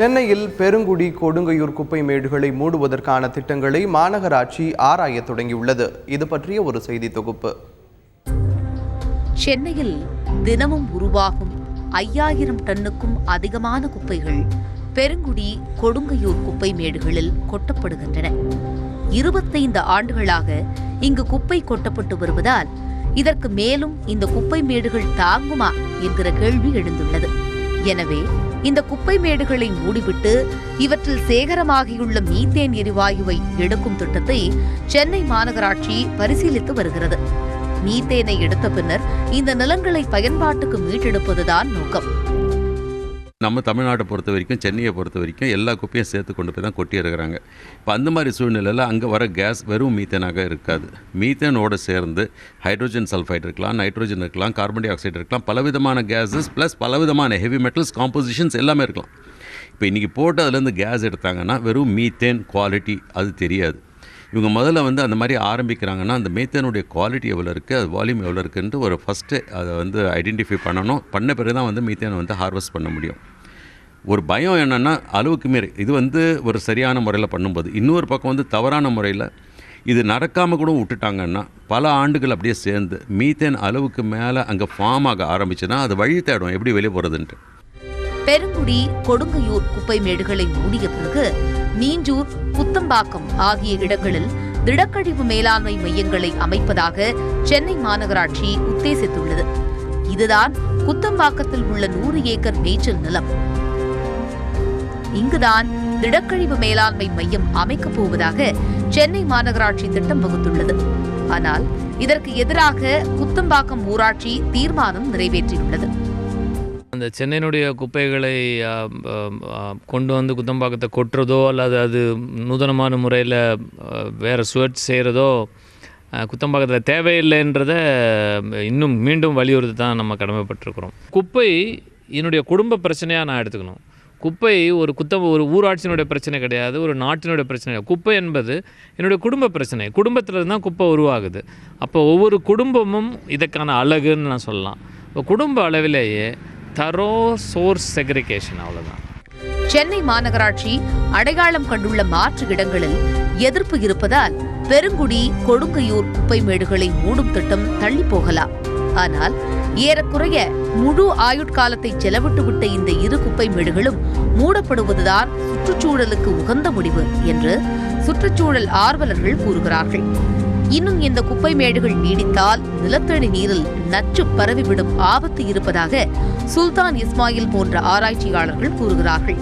சென்னையில் பெருங்குடி கொடுங்கையூர் குப்பை மேடுகளை மூடுவதற்கான திட்டங்களை மாநகராட்சி ஆராய தொடங்கியுள்ளது. இது பற்றிய ஒரு செய்தி தொகுப்பு. சென்னையில் தினமும் உருவாகும் 5000 டன்னுக்கும் அதிகமான குப்பைகள் பெருங்குடி கொடுங்கையூர் குப்பை மேடுகளில் கொட்டப்படுகின்றன. 25 ஆண்டுகளாக இங்கு குப்பை கொட்டப்பட்டு வருவதால் இதற்கு மேலும் இந்த குப்பை மேடுகள் தாங்குமா என்கிற கேள்வி எழுந்துள்ளது. எனவே இந்த குப்பை மேடுகளை மூடிவிட்டு இவற்றில் சேகரமாகியுள்ள மீத்தேன் எரிவாயுவை எடுக்கும் திட்டத்தை சென்னை மாநகராட்சி பரிசீலித்து வருகிறது. மீத்தேனை எடுத்த பின்னர் இந்த நிலங்களை பயன்பாட்டுக்கு மீட்டெடுப்பதுதான் நோக்கம். நம்ம தமிழ்நாட்டை பொறுத்த வரைக்கும், சென்னையை பொறுத்த வரைக்கும் எல்லா குப்பையும் சேர்த்து கொண்டு போய் தான் கொட்டி இருக்கிறாங்க. இப்போ அந்த மாதிரி சூழ்நிலையில் அங்கே வர கேஸ் வெறும் மீத்தேனாக இருக்காது. மீத்தேனோடு சேர்ந்து ஹைட்ரோஜன் சல்ஃபைட் இருக்கலாம், நைட்ரோஜன் இருக்கலாம், கார்பன் டை ஆக்சைடு இருக்கலாம், பலவிதமான கேஸஸ் ப்ளஸ் பலவிதமான ஹெவி மெட்டல்ஸ் காம்போசிஷன்ஸ் எல்லாமே இருக்கலாம். இப்போ இன்றைக்கி போட்டு அதுலேருந்து கேஸ் எடுத்தாங்கன்னா வெறும் மீத்தேன் குவாலிட்டி அது தெரியாது. இவங்க முதல்ல அந்த மாதிரி ஆரம்பிக்கிறாங்கன்னா அந்த மீத்தேனுடைய குவாலிட்டி எவ்வளோ இருக்குது, அது வால்யூம் எவ்வளோ இருக்குன்ட்டு ஒரு ஃபஸ்ட்டு அதை ஐடென்டிஃபை பண்ணணும். பண்ண பிறகு தான் மீத்தேனை ஹார்வெஸ்ட் பண்ண முடியும். ஒரு பயம் என்னென்னா அளவுக்கு மீறி இது ஒரு சரியான முறையில் பண்ணும்போது, இன்னொரு பக்கம் தவறான முறையில் இது நடக்காமல் கூட விட்டுட்டாங்கன்னா பல ஆண்டுகள் அப்படியே சேர்ந்து மீத்தேன் அளவுக்கு மேலே அங்கே ஃபார்ம் ஆக ஆரம்பிச்சுன்னா அது வழி தேடும் எப்படி வெளியே போகிறதுன்ட்டு. பெருங்குடி கொடுங்கையூர் குப்பை மேடுகளை மூடிய பிறகு மீஞ்சூர், புத்தம்பாக்கம் ஆகிய இடங்களில் திடக்கழிவு மேலாண்மை மையங்களை அமைப்பதாக சென்னை மாநகராட்சி உத்தேசித்துள்ளது. இதுதான் புத்தம்பாக்கத்தில் உள்ள 100 ஏக்கர் மேய்ச்சல் நிலம். இங்குதான் திடக்கழிவு மேலாண்மை மையம் அமைக்கப் போவதாக சென்னை மாநகராட்சி திட்டம் வகுத்துள்ளது. ஆனால் இதற்கு எதிராக புத்தம்பாக்கம் ஊராட்சி தீர்மானம் நிறைவேற்றியுள்ளது. அந்த சென்னையினுடைய குப்பைகளை கொண்டு குத்தம்பாக்கத்தை கொட்டுறதோ அல்லது அது நூதனமான முறையில் வேறு சுழற்சி செய்கிறதோ குத்தம்பாக்கத்தில் தேவையில்லைன்றதை இன்னும் மீண்டும் வலியுறுத்தி தான் நம்ம கடமைப்பட்டிருக்கிறோம். குப்பை என்னுடைய குடும்ப பிரச்சனையாக நான் எடுத்துக்கணும். குப்பை ஒரு ஊராட்சியினுடைய பிரச்சனை கிடையாது, ஒரு நாட்டினுடைய பிரச்சனை கிடையாது. குப்பை என்பது என்னுடைய குடும்ப பிரச்சனை. குடும்பத்தில் தான் குப்பை உருவாகுது. அப்போ ஒவ்வொரு குடும்பமும் இதற்கான அழகுன்னு நான் சொல்லலாம். இப்போ குடும்ப அளவிலேயே தரோ சோர்ஸ் செக்ரிகேஷன், அவ்வளோதான். சென்னை மாநகராட்சி அடையாளம் கண்டுள்ள மாற்று இடங்களில் எதிர்ப்பு இருப்பதால் பெருங்குடி கொடுங்கையூர் குப்பை மேடுகளை மூடும் திட்டம் தள்ளி போகலாம். ஆனால் ஏறக்குறைய முழு ஆயுட்காலத்தை செலவிட்டுவிட்ட இந்த 2 குப்பை மேடுகளும் மூடப்படுவதுதான் சுற்றுச்சூழலுக்கு உகந்த முடிவு என்று சுற்றுச்சூழல் ஆர்வலர்கள் கூறுகிறார்கள். இன்னும் இந்த குப்பை மேடுகள் நீடித்தால் நிலத்தடி நீரில் நச்சு பரவிவிடும் ஆபத்து இருப்பதாக சுல்தான் இஸ்மாயில் போன்ற ஆராய்ச்சியாளர்கள் கூறுகிறார்கள்.